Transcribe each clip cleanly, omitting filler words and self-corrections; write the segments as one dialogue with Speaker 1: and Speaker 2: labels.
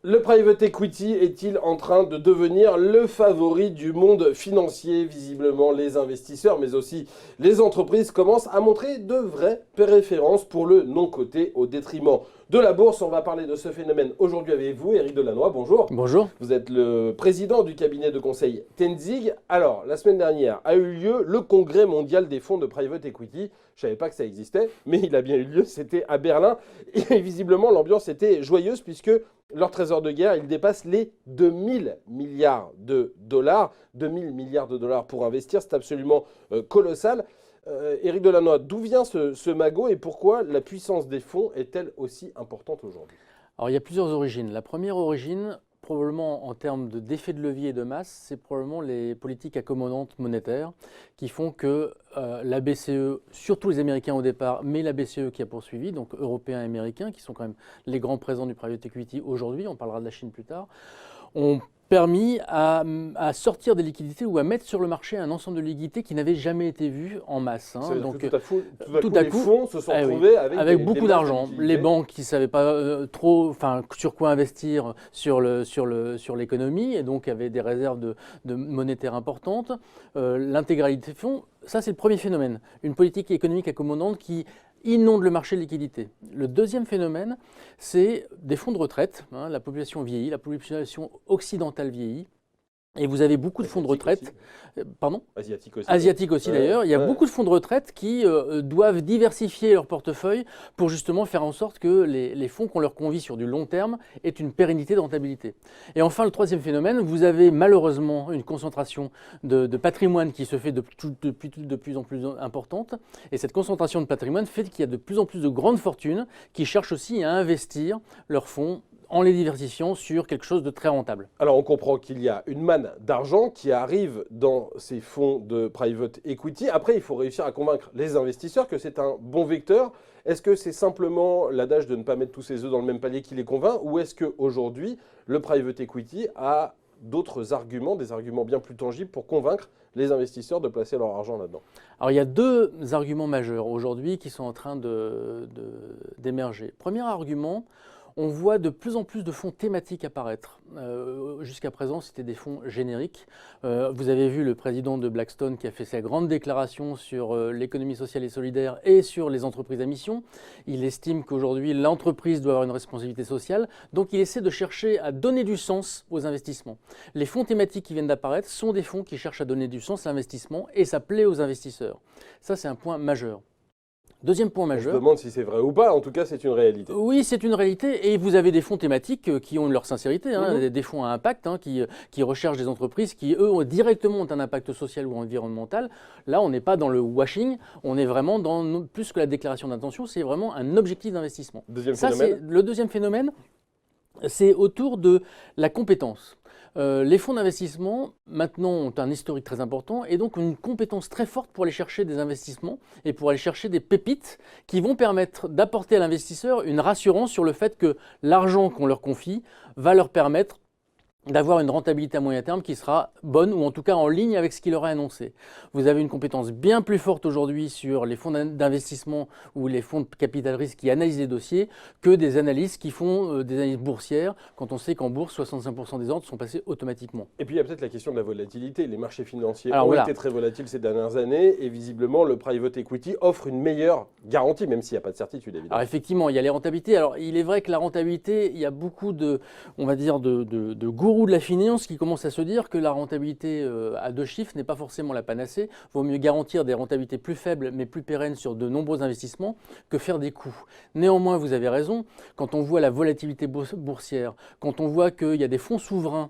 Speaker 1: Le private equity est-il en train de devenir le favori du monde financier? Visiblement, les investisseurs, mais aussi les entreprises commencent à montrer de vraies préférences pour le non-coté au détriment de la bourse. On va parler de ce phénomène aujourd'hui avec vous, Éric Delannoy. Bonjour.
Speaker 2: Bonjour.
Speaker 1: Vous êtes le président du cabinet de conseil Tenzing. Alors, la semaine dernière a eu lieu le congrès mondial des fonds de private equity. Je ne savais pas que ça existait, mais il a bien eu lieu. C'était à Berlin. Et visiblement, l'ambiance était joyeuse puisque leur trésor de guerre, il dépasse les 2000 milliards de dollars. 2000 milliards de dollars pour investir, c'est absolument colossal. Éric Delannoy, d'où vient ce magot et pourquoi la puissance des fonds est-elle aussi importante aujourd'hui?
Speaker 2: Alors, il y a plusieurs origines. La première origine, probablement en termes d'effet de levier et de masse, c'est probablement les politiques accommodantes monétaires qui font que la BCE, surtout les Américains au départ, mais la BCE qui a poursuivi, donc Européens et Américains, qui sont quand même les grands présents du private equity aujourd'hui, on parlera de la Chine plus tard, ont permis à sortir des liquidités ou à mettre sur le marché un ensemble de liquidités qui n'avaient jamais été vues en masse.
Speaker 1: Donc tout à coup, les fonds se sont retrouvés
Speaker 2: avec beaucoup d'argent. Les banques qui ne savaient pas trop sur quoi investir sur l'économie et donc avaient des réserves de monétaires importantes. L'intégralité des fonds, ça c'est le premier phénomène. Une politique économique accommodante qui inonde le marché de liquidité. Le deuxième phénomène, c'est des fonds de retraite. La population vieillit, la population occidentale vieillit. Et vous avez beaucoup de fonds de retraite. Pardon ? Asiatiques aussi d'ailleurs. Il y a beaucoup de fonds de retraite qui doivent diversifier leur portefeuille pour justement faire en sorte que les fonds qu'on leur confie sur du long terme aient une pérennité de rentabilité. Et enfin, le troisième phénomène, vous avez malheureusement une concentration de patrimoine qui se fait de plus en plus importante. Et cette concentration de patrimoine fait qu'il y a de plus en plus de grandes fortunes qui cherchent aussi à investir leurs fonds en les diversifiant sur quelque chose de très rentable.
Speaker 1: Alors on comprend qu'il y a une manne d'argent qui arrive dans ces fonds de private equity. Après, il faut réussir à convaincre les investisseurs que c'est un bon vecteur. Est-ce que c'est simplement l'adage de ne pas mettre tous ses œufs dans le même panier qui les convainc, ou est-ce qu'aujourd'hui, le private equity a d'autres arguments, des arguments bien plus tangibles pour convaincre les investisseurs de placer leur argent là-dedans?
Speaker 2: Alors il y a deux arguments majeurs aujourd'hui qui sont en train d'émerger. Premier argument, on voit de plus en plus de fonds thématiques apparaître. Jusqu'à présent, c'était des fonds génériques. Vous avez vu le président de Blackstone qui a fait sa grande déclaration sur l'économie sociale et solidaire et sur les entreprises à mission. Il estime qu'aujourd'hui, l'entreprise doit avoir une responsabilité sociale. Donc, il essaie de chercher à donner du sens aux investissements. Les fonds thématiques qui viennent d'apparaître sont des fonds qui cherchent à donner du sens à l'investissement et ça plaît aux investisseurs. Ça, c'est un point majeur. Deuxième point majeur.
Speaker 1: On se demande si c'est vrai ou pas, en tout cas c'est une réalité.
Speaker 2: Oui, c'est une réalité et vous avez des fonds thématiques qui ont leur sincérité, des fonds à impact qui recherchent des entreprises qui, eux, directement ont un impact social ou environnemental. Là, on n'est pas dans le washing, on est vraiment dans, plus que la déclaration d'intention, c'est vraiment un objectif d'investissement. Le deuxième phénomène, c'est autour de la compétence. Les fonds d'investissement, maintenant, ont un historique très important et donc une compétence très forte pour aller chercher des investissements et pour aller chercher des pépites qui vont permettre d'apporter à l'investisseur une rassurance sur le fait que l'argent qu'on leur confie va leur permettre d'avoir une rentabilité à moyen terme qui sera bonne ou en tout cas en ligne avec ce qu'il aura annoncé. Vous avez une compétence bien plus forte aujourd'hui sur les fonds d'investissement ou les fonds de capital risque qui analysent les dossiers que des analystes qui font des analyses boursières quand on sait qu'en bourse, 65% des ordres sont passés automatiquement.
Speaker 1: Et puis il y a peut-être la question de la volatilité. Les marchés financiers ont été très volatiles ces dernières années et visiblement le private equity offre une meilleure garantie, même s'il n'y a pas de certitude évidemment.
Speaker 2: Alors effectivement, il y a les rentabilités. Alors il est vrai que la rentabilité, il y a beaucoup on va dire de gourous de la finance qui commencent à se dire que la rentabilité à 2 chiffres n'est pas forcément la panacée. Il vaut mieux garantir des rentabilités plus faibles mais plus pérennes sur de nombreux investissements que faire des coûts. Néanmoins, vous avez raison, quand on voit la volatilité boursière, quand on voit qu'il y a des fonds souverains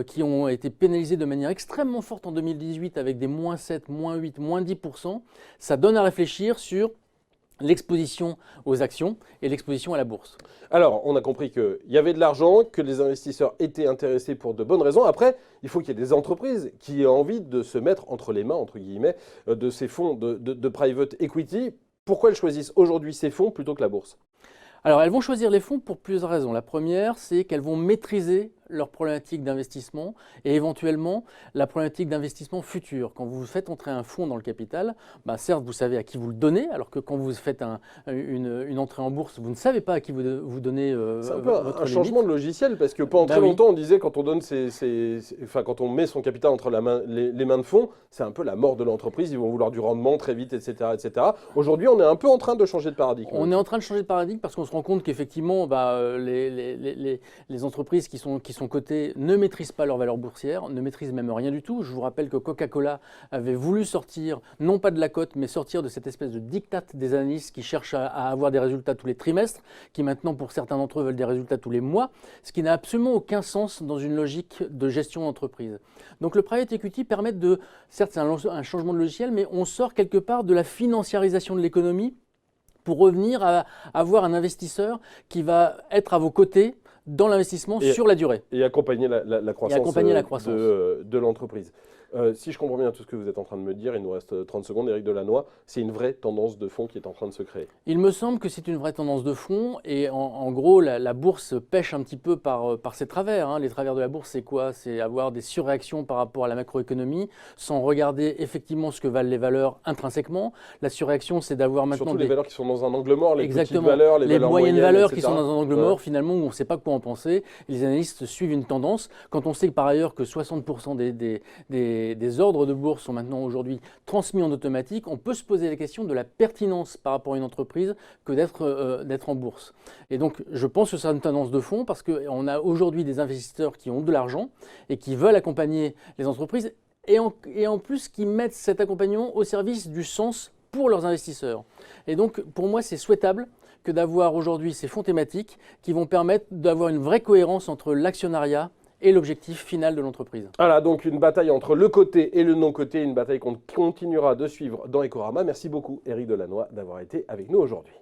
Speaker 2: qui ont été pénalisés de manière extrêmement forte en 2018 avec des moins 7, moins 8, moins 10%, ça donne à réfléchir sur l'exposition aux actions et l'exposition à la bourse.
Speaker 1: Alors, on a compris qu'il y avait de l'argent, que les investisseurs étaient intéressés pour de bonnes raisons. Après, il faut qu'il y ait des entreprises qui aient envie de se mettre entre les mains, entre guillemets, de ces fonds de private equity. Pourquoi elles choisissent aujourd'hui ces fonds plutôt que la bourse ?
Speaker 2: Alors, elles vont choisir les fonds pour plusieurs raisons. La première, c'est qu'elles vont maîtriser leurs problématiques d'investissement et éventuellement la problématique d'investissement futur. Quand vous faites entrer un fonds dans le capital, bah certes, vous savez à qui vous le donnez, alors que quand vous faites une entrée en bourse, vous ne savez pas à qui vous donnez
Speaker 1: c'est un peu
Speaker 2: votre
Speaker 1: un changement de logiciel, parce que pendant très longtemps, on disait quand on donne quand on met son capital entre les mains de fonds, c'est un peu la mort de l'entreprise, ils vont vouloir du rendement très vite, etc. etc. Aujourd'hui, on est un peu en train de changer de paradigme.
Speaker 2: On est en train de changer de paradigme parce qu'on se rend compte qu'effectivement, les entreprises qui sont cotées ne maîtrisent pas leur valeur boursière, ne maîtrisent même rien du tout. Je vous rappelle que Coca-Cola avait voulu sortir, non pas de la cote, mais sortir de cette espèce de diktat des analystes qui cherchent à avoir des résultats tous les trimestres, qui maintenant, pour certains d'entre eux, veulent des résultats tous les mois, ce qui n'a absolument aucun sens dans une logique de gestion d'entreprise. Donc le private equity permet de, certes c'est un changement de logiciel, mais on sort quelque part de la financiarisation de l'économie pour revenir à avoir un investisseur qui va être à vos côtés dans l'investissement sur la durée.
Speaker 1: Et accompagner la croissance, de l'entreprise. Si je comprends bien tout ce que vous êtes en train de me dire, il nous reste 30 secondes, Éric Delannoy, c'est une vraie tendance de fond qui est en train de se créer.
Speaker 2: Il me semble que c'est une vraie tendance de fond et en gros, la bourse pêche un petit peu par ses travers. Hein. Les travers de la bourse, c'est quoi? C'est avoir des surréactions par rapport à la macroéconomie sans regarder effectivement ce que valent les valeurs intrinsèquement. La surréaction, c'est d'avoir maintenant
Speaker 1: surtout les valeurs qui sont dans un angle mort, les
Speaker 2: exactement,
Speaker 1: petites valeurs, les valeurs
Speaker 2: moyennes valeurs
Speaker 1: etc.
Speaker 2: qui sont dans un angle mort, finalement, où on ne sait pas quoi en penser. Les analystes suivent une tendance. Quand on sait par ailleurs que 60% des ordres de bourse sont maintenant aujourd'hui transmis en automatique, on peut se poser la question de la pertinence par rapport à une entreprise que d'être en bourse. Et donc, je pense que c'est une tendance de fond parce qu'on a aujourd'hui des investisseurs qui ont de l'argent et qui veulent accompagner les entreprises et en plus qui mettent cet accompagnement au service du sens pour leurs investisseurs. Et donc, pour moi, c'est souhaitable que d'avoir aujourd'hui ces fonds thématiques qui vont permettre d'avoir une vraie cohérence entre l'actionnariat et l'objectif final de l'entreprise.
Speaker 1: Voilà, donc une bataille entre le côté et le non-côté, une bataille qu'on continuera de suivre dans Ecorama. Merci beaucoup, Éric Delannoy, d'avoir été avec nous aujourd'hui.